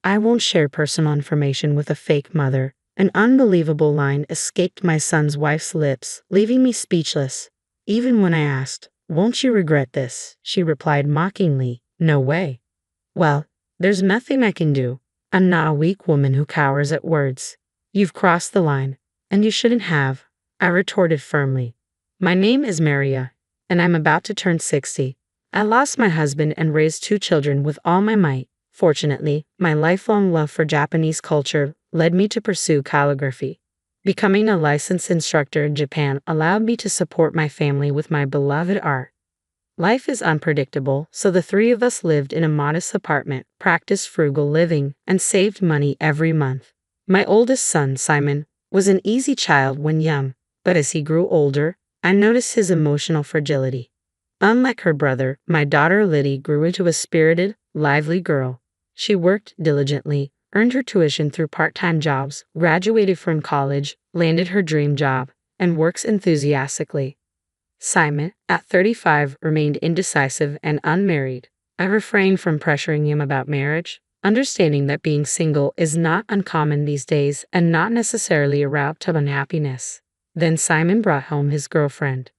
I won't share personal information with a fake mother. An unbelievable line escaped my son's wife's lips, leaving me speechless. Even when I asked, "Won't you regret this?" she replied mockingly, "No way." Well, there's nothing I can do. I'm not a weak woman who cowers at words. You've crossed the line, and you shouldn't have, I retorted firmly. My name is Maria, and I'm about to turn 60. I lost my husband and raised 2 children with all my might. Fortunately, my lifelong love for Japanese culture led me to pursue calligraphy. Becoming a licensed instructor in Japan allowed me to support my family with my beloved art. Life is unpredictable, so the 3 of us lived in a modest apartment, practiced frugal living, and saved money every month. My oldest son, Simon, was an easy child when young, but as he grew older, I noticed his emotional fragility. Unlike her brother, my daughter Liddy grew into a spirited, lively girl. She worked diligently, earned her tuition through part-time jobs, graduated from college, landed her dream job, and works enthusiastically. Simon, at 35, remained indecisive and unmarried. I refrained from pressuring him about marriage, understanding that being single is not uncommon these days and not necessarily a route to unhappiness. Then Simon brought home his girlfriend.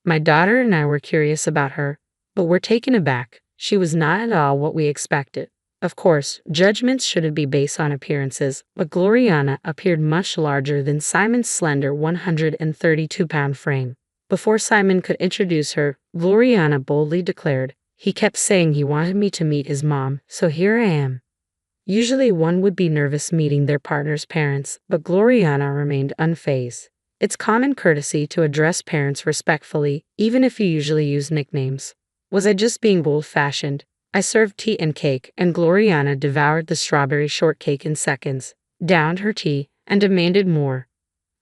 My daughter and I were curious about her, but were taken aback. She was not at all what we expected. Of course, judgments shouldn't be based on appearances, but Gloriana appeared much larger than Simon's slender 132-pound frame. Before Simon could introduce her, Gloriana boldly declared, "He kept saying he wanted me to meet his mom, so here I am." Usually one would be nervous meeting their partner's parents, but Gloriana remained unfazed. It's common courtesy to address parents respectfully, even if you usually use nicknames. Was I just being old-fashioned? I served tea and cake, and Gloriana devoured the strawberry shortcake in seconds, downed her tea, and demanded more.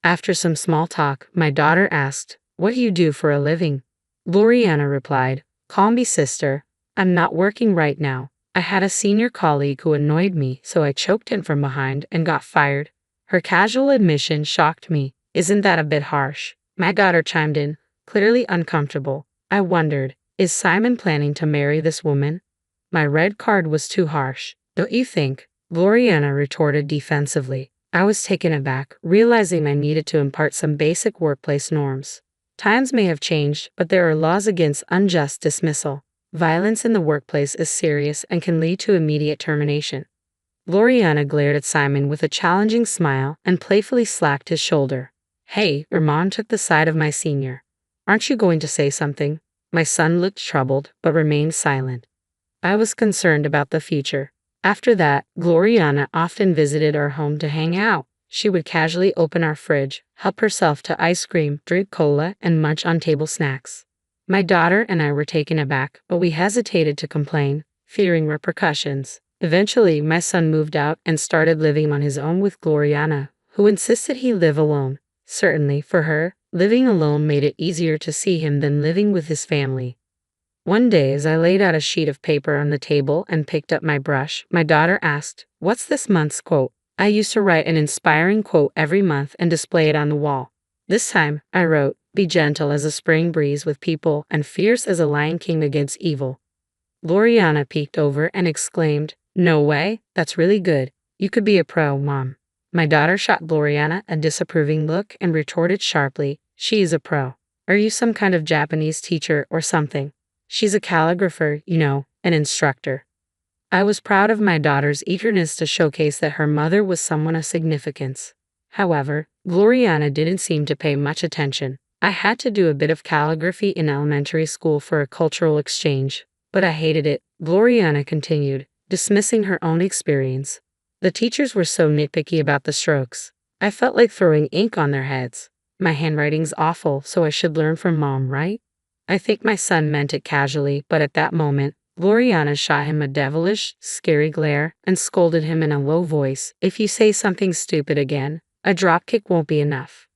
After some small talk, my daughter asked, "What do you do for a living?" Gloriana replied, "Call me sister. I'm not working right now. I had a senior colleague who annoyed me, so I choked him from behind and got fired." Her casual admission shocked me. "Isn't that a bit harsh?" My daughter chimed in, clearly uncomfortable. I wondered, is Simon planning to marry this woman? My red card was too harsh. "Don't you think?" Gloriana retorted defensively. I was taken aback, realizing I needed to impart some basic workplace norms. Times may have changed, but there are laws against unjust dismissal. Violence in the workplace is serious and can lead to immediate termination. Gloriana glared at Simon with a challenging smile and playfully slapped his shoulder. "Hey," Ramon took the side of my senior. "Aren't you going to say something?" My son looked troubled, but remained silent. I was concerned about the future. After that, Gloriana often visited our home to hang out. She would casually open our fridge, help herself to ice cream, drink cola, and munch on table snacks. My daughter and I were taken aback, but we hesitated to complain, fearing repercussions. Eventually, my son moved out and started living on his own with Gloriana, who insisted he live alone. Certainly, for her, living alone made it easier to see him than living with his family. One day, as I laid out a sheet of paper on the table and picked up my brush, my daughter asked, "What's this month's quote?" I used to write an inspiring quote every month and display it on the wall. This time, I wrote, "Be gentle as a spring breeze with people and fierce as a lion king against evil." Gloriana peeked over and exclaimed, "No way, that's really good. You could be a pro, Mom." My daughter shot Gloriana a disapproving look and retorted sharply, "She's a pro. Are you some kind of Japanese teacher or something? She's a calligrapher, you know, an instructor." I was proud of my daughter's eagerness to showcase that her mother was someone of significance. However, Gloriana didn't seem to pay much attention. I had to do a bit of calligraphy in elementary school for a cultural exchange, but I hated it, Gloriana continued, dismissing her own experience. The teachers were so nitpicky about the strokes. I felt like throwing ink on their heads. My handwriting's awful, so I should learn from Mom, right? I think my son meant it casually, but at that moment, Gloriana shot him a devilish, scary glare and scolded him in a low voice, "If you say something stupid again, a dropkick won't be enough."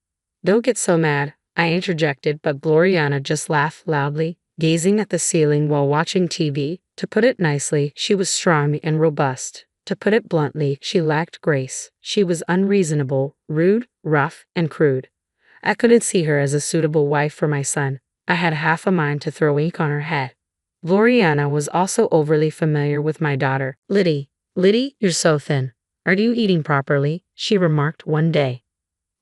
"Don't get so mad," I interjected, but Gloriana just laughed loudly, gazing at the ceiling while watching TV. To put it nicely, she was strong and robust. To put it bluntly, she lacked grace. She was unreasonable, rude, rough, and crude. I couldn't see her as a suitable wife for my son. I had half a mind to throw ink on her head. Gloriana was also overly familiar with my daughter, Liddy. Liddy, you're so thin. Are you eating properly? She remarked one day.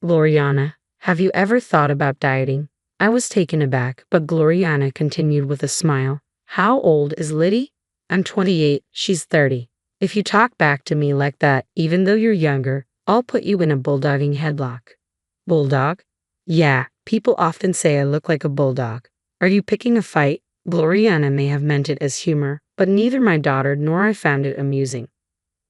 Gloriana, have you ever thought about dieting? I was taken aback, but Gloriana continued with a smile. How old is Liddy? I'm 28, she's 30. If you talk back to me like that, even though you're younger, I'll put you in a bulldogging headlock. Bulldog? Yeah, people often say I look like a bulldog. Are you picking a fight? Gloriana may have meant it as humor, but neither my daughter nor I found it amusing.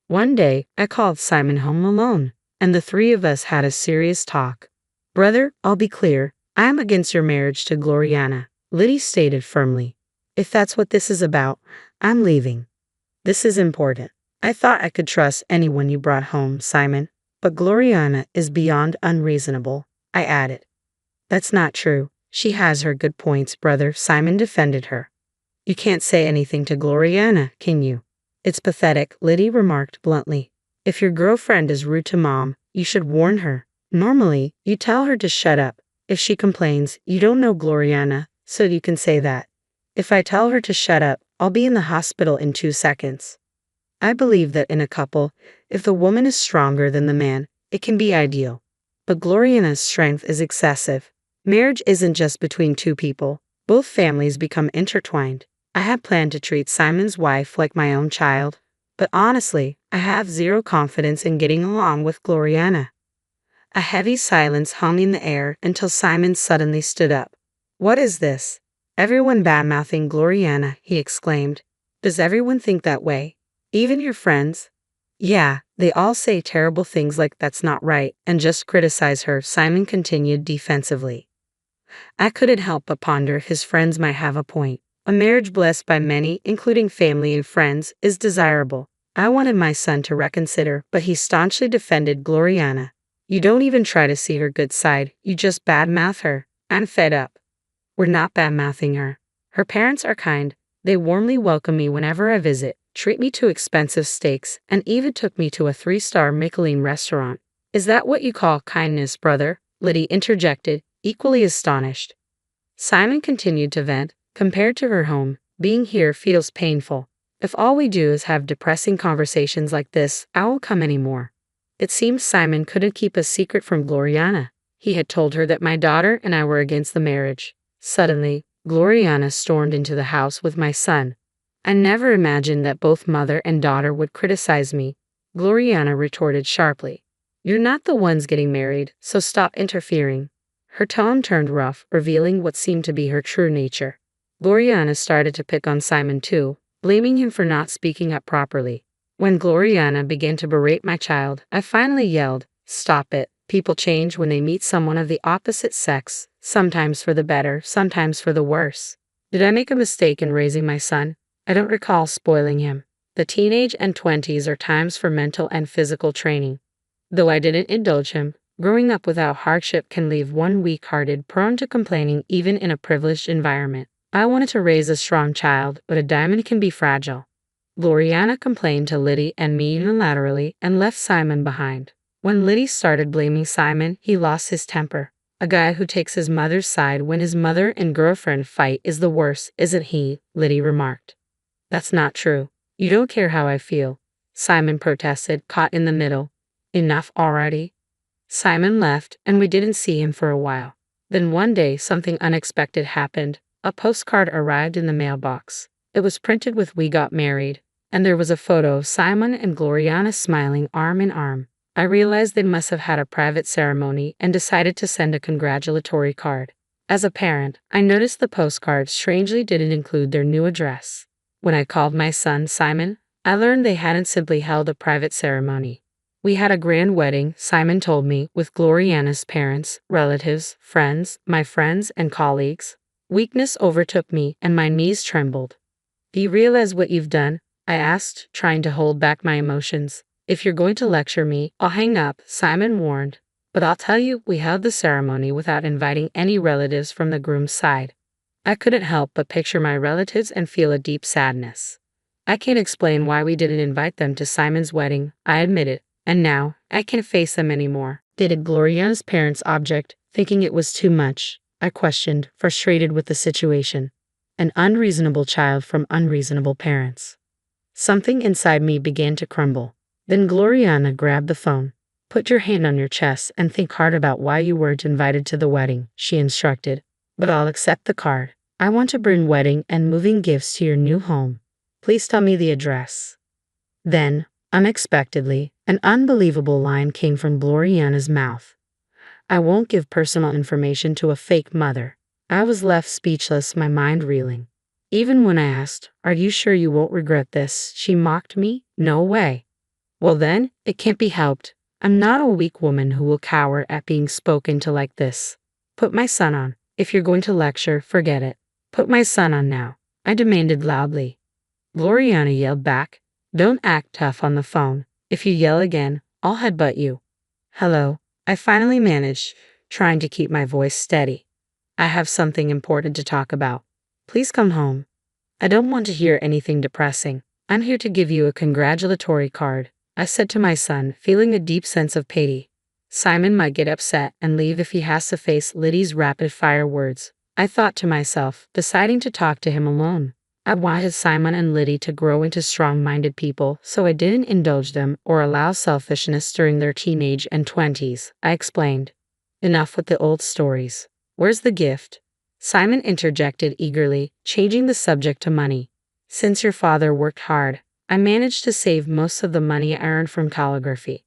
One day, I called Simon home alone, and the three of us had a serious talk. Brother, I'll be clear, I am against your marriage to Gloriana, Liddy stated firmly. If that's what this is about, I'm leaving. This is important. I thought I could trust anyone you brought home, Simon, but Gloriana is beyond unreasonable, I added. That's not true. She has her good points, brother, Simon defended her. You can't say anything to Gloriana, can you? It's pathetic, Liddy remarked bluntly. If your girlfriend is rude to mom, you should warn her. Normally, you tell her to shut up. If she complains, you don't know Gloriana, so you can say that. If I tell her to shut up, I'll be in the hospital in 2 seconds. I believe that in a couple, if the woman is stronger than the man, it can be ideal. But Gloriana's strength is excessive. Marriage isn't just between two people. Both families become intertwined. I had planned to treat Simon's wife like my own child, but honestly, I have zero confidence in getting along with Gloriana. A heavy silence hung in the air until Simon suddenly stood up. What is this? Everyone badmouthing Gloriana, he exclaimed. Does everyone think that way? Even your friends? Yeah, they all say terrible things like that's not right and just criticize her, Simon continued defensively. I couldn't help but ponder if his friends might have a point. A marriage blessed by many, including family and friends, is desirable. I wanted my son to reconsider, but he staunchly defended Gloriana. You don't even try to see her good side, you just badmouth her. I'm fed up. We're not badmouthing her. Her parents are kind. They warmly welcome me whenever I visit, treat me to expensive steaks, and even took me to a 3-star Michelin restaurant. Is that what you call kindness, brother? Liddy interjected, equally astonished. Simon continued to vent. Compared to her home, being here feels painful. If all we do is have depressing conversations like this, I won't come anymore. It seems Simon couldn't keep a secret from Gloriana. He had told her that my daughter and I were against the marriage. Suddenly, Gloriana stormed into the house with my son. I never imagined that both mother and daughter would criticize me. Gloriana retorted sharply. You're not the ones getting married, so stop interfering. Her tone turned rough, revealing what seemed to be her true nature. Gloriana started to pick on Simon too, blaming him for not speaking up properly. When Gloriana began to berate my child, I finally yelled, "Stop it. People change when they meet someone of the opposite sex, sometimes for the better, sometimes for the worse. Did I make a mistake in raising my son? I don't recall spoiling him. The teenage and 20s are times for mental and physical training. Though I didn't indulge him, growing up without hardship can leave one weak-hearted, prone to complaining even in a privileged environment. I wanted to raise a strong child, but a diamond can be fragile." Gloriana complained to Liddy and me unilaterally and left Simon behind. When Liddy started blaming Simon, he lost his temper. A guy who takes his mother's side when his mother and girlfriend fight is the worst, isn't he? Liddy remarked. That's not true. You don't care how I feel, Simon protested, caught in the middle. Enough already. Simon left, and we didn't see him for a while. Then one day something unexpected happened. A postcard arrived in the mailbox. It was printed with "We got married," and there was a photo of Simon and Gloriana smiling arm in arm. I realized they must have had a private ceremony and decided to send a congratulatory card. As a parent, I noticed the postcard strangely didn't include their new address. When I called my son Simon, I learned they hadn't simply held a private ceremony. We had a grand wedding, Simon told me, with Gloriana's parents, relatives, friends, my friends, and colleagues. Weakness overtook me, and my knees trembled. Do you realize what you've done? I asked, trying to hold back my emotions. If you're going to lecture me, I'll hang up, Simon warned. But I'll tell you, we held the ceremony without inviting any relatives from the groom's side. I couldn't help but picture my relatives and feel a deep sadness. I can't explain why we didn't invite them to Simon's wedding, I admitted, and now I can't face them anymore. Did Gloriana's parents object, thinking it was too much? I questioned, frustrated with the situation. An unreasonable child from unreasonable parents. Something inside me began to crumble. Then Gloriana grabbed the phone. Put your hand on your chest and think hard about why you weren't invited to the wedding, she instructed. But I'll accept the card. I want to bring wedding and moving gifts to your new home. Please tell me the address. Then, unexpectedly, an unbelievable line came from Gloriana's mouth. I won't give personal information to a fake mother. I was left speechless, my mind reeling. Even when I asked, "Are you sure you won't regret this?" she mocked me. No way. Well then, it can't be helped. I'm not a weak woman who will cower at being spoken to like this. Put my son on. If you're going to lecture, forget it. Put my son on now, I demanded loudly. Gloriana yelled back. Don't act tough on the phone. If you yell again, I'll headbutt you. Hello, I finally managed, trying to keep my voice steady. I have something important to talk about. Please come home. I don't want to hear anything depressing. I'm here to give you a congratulatory card, I said to my son, feeling a deep sense of pity. Simon might get upset and leave if he has to face Liddy's rapid-fire words, I thought to myself, deciding to talk to him alone. I wanted Simon and Liddy to grow into strong-minded people, so I didn't indulge them or allow selfishness during their teenage and 20s, I explained. Enough with the old stories. Where's the gift? Simon interjected eagerly, changing the subject to money. Since your father worked hard, I managed to save most of the money I earned from calligraphy.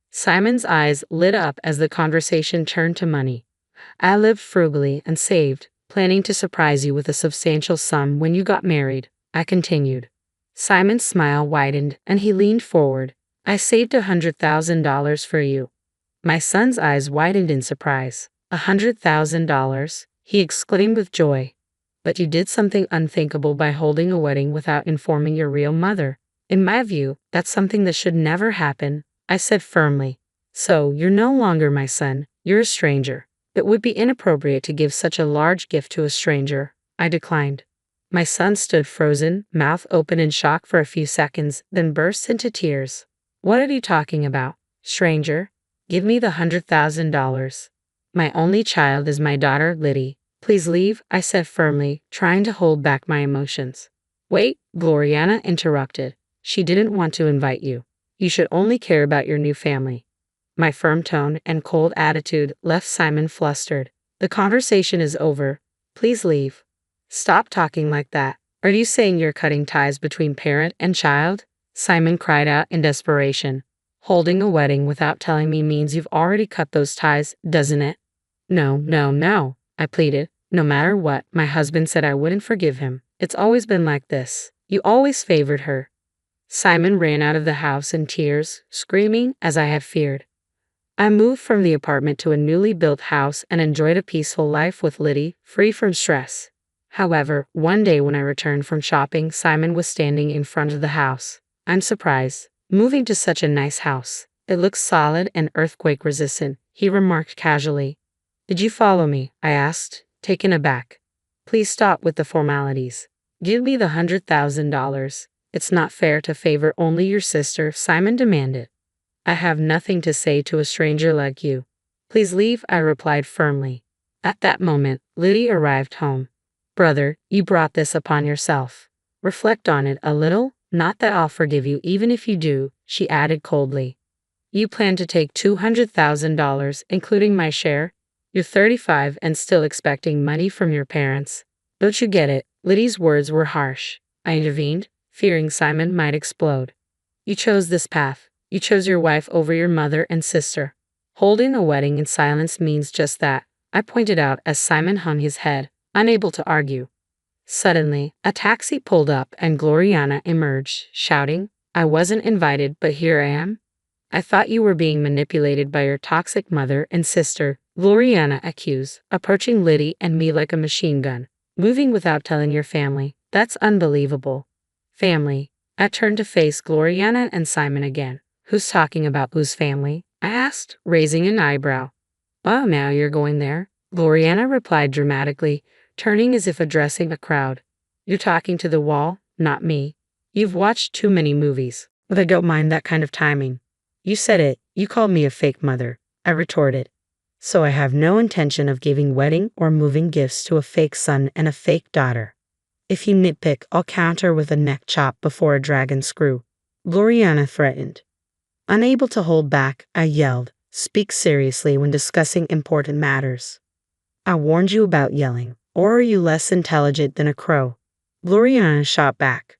Simon's eyes lit up as the conversation turned to money. I lived frugally and saved, planning to surprise you with a substantial sum when you got married, I continued. Simon's smile widened and he leaned forward. I saved $100,000 for you. My son's eyes widened in surprise. $100,000, he exclaimed with joy. But you did something unthinkable by holding a wedding without informing your real mother. In my view, that's something that should never happen, I said firmly. So, you're no longer my son, you're a stranger. It would be inappropriate to give such a large gift to a stranger, I declined. My son stood frozen, mouth open in shock for a few seconds, then burst into tears. What are you talking about? Stranger? Give me the $100,000. My only child is my daughter, Liddy. Please leave, I said firmly, trying to hold back my emotions. Wait, Gloriana interrupted. She didn't want to invite you. You should only care about your new family. My firm tone and cold attitude left Simon flustered. The conversation is over. Please leave. Stop talking like that. Are you saying you're cutting ties between parent and child? Simon cried out in desperation. Holding a wedding without telling me means you've already cut those ties, doesn't it? No, I pleaded. No matter what, my husband said I wouldn't forgive him. It's always been like this. You always favored her. Simon ran out of the house in tears, screaming as I had feared. I moved from the apartment to a newly built house and enjoyed a peaceful life with Liddy, free from stress. However, one day when I returned from shopping, Simon was standing in front of the house. I'm surprised. Moving to such a nice house. It looks solid and earthquake resistant, he remarked casually. Did you follow me? I asked, taken aback. Please stop with the formalities. Give me the $100,000. It's not fair to favor only your sister, Simon demanded. I have nothing to say to a stranger like you. Please leave, I replied firmly. At that moment, Liddy arrived home. Brother, you brought this upon yourself. Reflect on it a little, not that I'll forgive you even if you do, she added coldly. You plan to take $200,000, including my share? You're 35 and still expecting money from your parents. Don't you get it? Liddy's words were harsh. I intervened, fearing Simon might explode. You chose this path. You chose your wife over your mother and sister. Holding a wedding in silence means just that, I pointed out as Simon hung his head, unable to argue. Suddenly, a taxi pulled up and Gloriana emerged, shouting, I wasn't invited, but here I am. I thought you were being manipulated by your toxic mother and sister, Gloriana accused, approaching Liddy and me like a machine gun. Moving without telling your family, that's unbelievable. Family. I turned to face Gloriana and Simon again. Who's talking about whose family? I asked, raising an eyebrow. Oh, now you're going there, Gloriana replied dramatically, turning as if addressing a crowd. You're talking to the wall, not me. You've watched too many movies, but I don't mind that kind of timing. You said it, you called me a fake mother, I retorted. So I have no intention of giving wedding or moving gifts to a fake son and a fake daughter. If you nitpick, I'll counter with a neck chop before a dragon screw, Gloriana threatened. Unable to hold back, I yelled, speak seriously when discussing important matters. I warned you about yelling, or are you less intelligent than a crow? Gloriana shot back.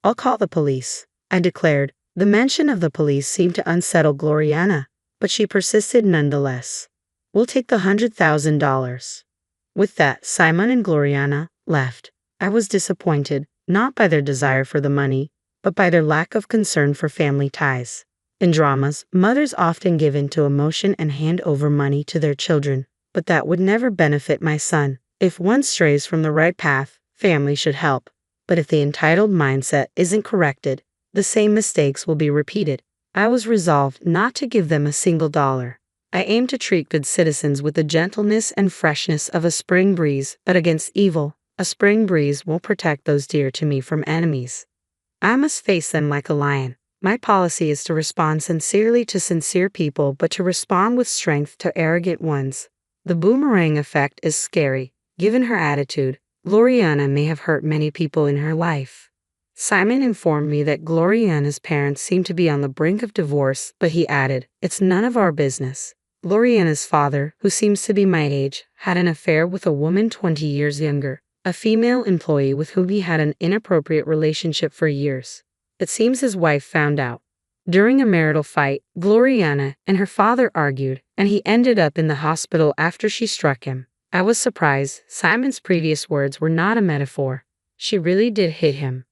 I'll call the police, I declared. The mention of the police seemed to unsettle Gloriana, but she persisted nonetheless. We'll take the $100,000. With that, Simon and Gloriana left. I was disappointed, not by their desire for the money, but by their lack of concern for family ties. In dramas, mothers often give in to emotion and hand over money to their children, but that would never benefit my son. If one strays from the right path, family should help. But if the entitled mindset isn't corrected, the same mistakes will be repeated. I was resolved not to give them a single dollar. I aimed to treat good citizens with the gentleness and freshness of a spring breeze, but against evil, a spring breeze won't protect those dear to me from enemies. I must face them like a lion. My policy is to respond sincerely to sincere people, but to respond with strength to arrogant ones. The boomerang effect is scary. Given her attitude, Gloriana may have hurt many people in her life. Simon informed me that Gloriana's parents seemed to be on the brink of divorce, but he added, it's none of our business. Gloriana's father, who seems to be my age, had an affair with a woman 20 years younger, a female employee with whom he had an inappropriate relationship for years. It seems his wife found out. During a marital fight, Gloriana and her father argued, and he ended up in the hospital after she struck him. I was surprised. Simon's previous words were not a metaphor. She really did hit him.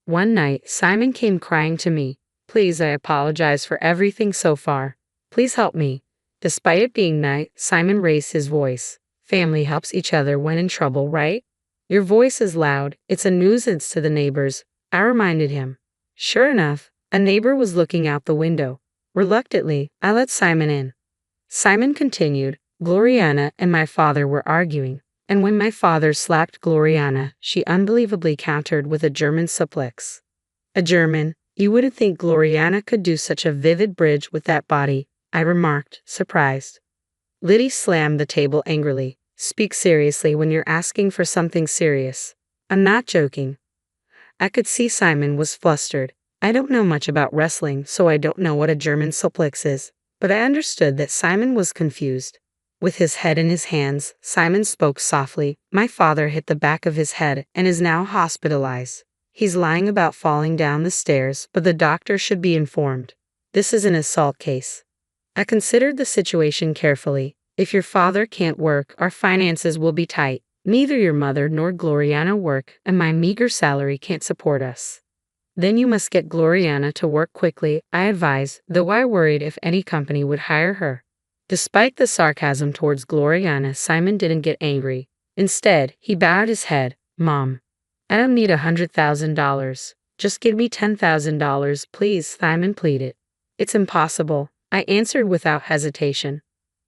One night, Simon came crying to me. Please, I apologize for everything so far. Please help me. Despite it being night, Simon raised his voice. Family helps each other when in trouble, right? Your voice is loud. It's a nuisance to the neighbors, I reminded him. Sure enough, a neighbor was looking out the window. Reluctantly, I let Simon in. Simon continued, Gloriana and my father were arguing, and when my father slapped Gloriana, she unbelievably countered with a German suplex. A German? You wouldn't think Gloriana could do such a vivid bridge with that body, I remarked, surprised. Liddy slammed the table angrily. Speak seriously when you're asking for something serious. I'm not joking. I could see Simon was flustered. I don't know much about wrestling, so I don't know what a German suplex is, but I understood that Simon was confused. With his head in his hands, Simon spoke softly. My father hit the back of his head and is now hospitalized. He's lying about falling down the stairs, but the doctor should be informed. This is an assault case. I considered the situation carefully. If your father can't work, our finances will be tight. Neither your mother nor Gloriana work, and my meager salary can't support us. Then you must get Gloriana to work quickly, I advised, though I worried if any company would hire her. Despite the sarcasm towards Gloriana, Simon didn't get angry. Instead, he bowed his head. Mom, I don't need $100,000. Just give me $10,000, please, Simon pleaded. It's impossible, I answered without hesitation.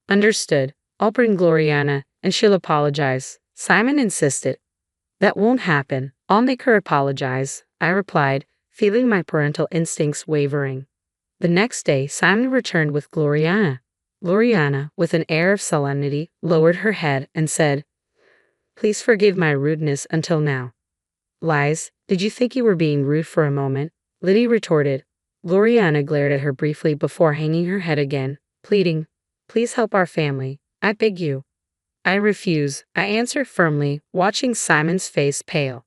Understood. I'll bring Gloriana, and she'll apologize, Simon insisted. That won't happen. I'll make her apologize, I replied, feeling my parental instincts wavering. The next day, Simon returned with Gloriana. Gloriana, with an air of solemnity, lowered her head and said, Please forgive my rudeness until now. Lies, did you think you were being rude for a moment? Liddy retorted. Gloriana glared at her briefly before hanging her head again, pleading, Please help our family, I beg you. I refuse, I answered firmly, watching Simon's face pale.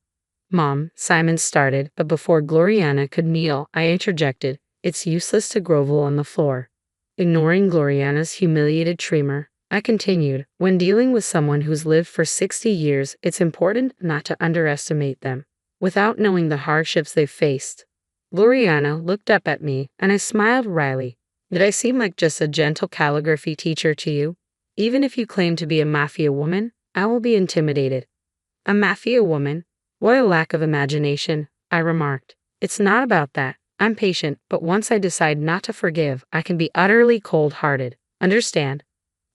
Mom, Simon started, but before Gloriana could kneel, I interjected, It's useless to grovel on the floor. Ignoring Gloriana's humiliated tremor, I continued, When dealing with someone who's lived for 60 years, it's important not to underestimate them, without knowing the hardships they've faced. Gloriana looked up at me, and I smiled wryly. Did I seem like just a gentle calligraphy teacher to you? Even if you claim to be a mafia woman, I will be intimidated. A mafia woman? What a lack of imagination, I remarked. It's not about that. I'm patient, but once I decide not to forgive, I can be utterly cold-hearted. Understand?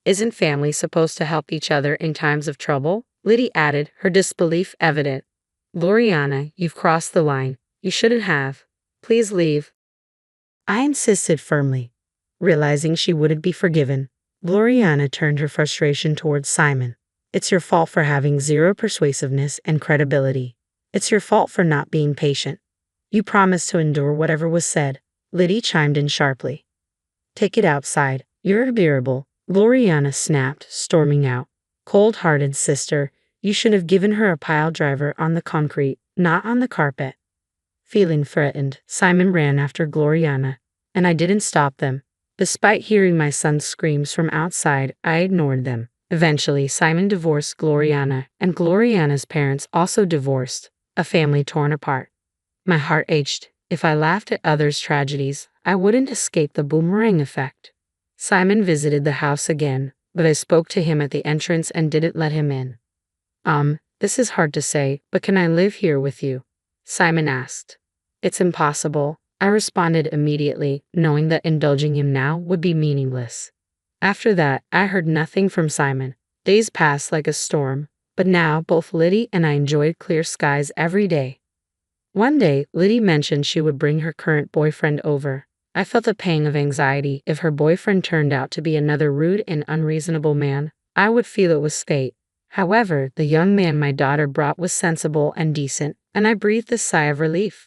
Isn't family supposed to help each other in times of trouble? Liddy added, her disbelief evident. Gloriana, you've crossed the line. You shouldn't have. Please leave. I insisted firmly. Realizing she wouldn't be forgiven, Gloriana turned her frustration towards Simon. It's your fault for having zero persuasiveness and credibility. It's your fault for not being patient. You promised to endure whatever was said. Liddy chimed in sharply. Take it outside. You're unbearable, Gloriana snapped, storming out. Cold-hearted sister, you should have given her a pile driver on the concrete, not on the carpet. Feeling threatened, Simon ran after Gloriana, and I didn't stop them. Despite hearing my son's screams from outside, I ignored them. Eventually, Simon divorced Gloriana, and Gloriana's parents also divorced, a family torn apart. My heart ached. If I laughed at others' tragedies, I wouldn't escape the boomerang effect. Simon visited the house again, but I spoke to him at the entrance and didn't let him in. This is hard to say, but can I live here with you? Simon asked. It's impossible, I responded immediately, knowing that indulging him now would be meaningless. After that, I heard nothing from Simon. Days passed like a storm, but now both Liddy and I enjoyed clear skies every day. One day, Liddy mentioned she would bring her current boyfriend over. I felt a pang of anxiety. If her boyfriend turned out to be another rude and unreasonable man, I would feel it was fate. However, the young man my daughter brought was sensible and decent, and I breathed a sigh of relief.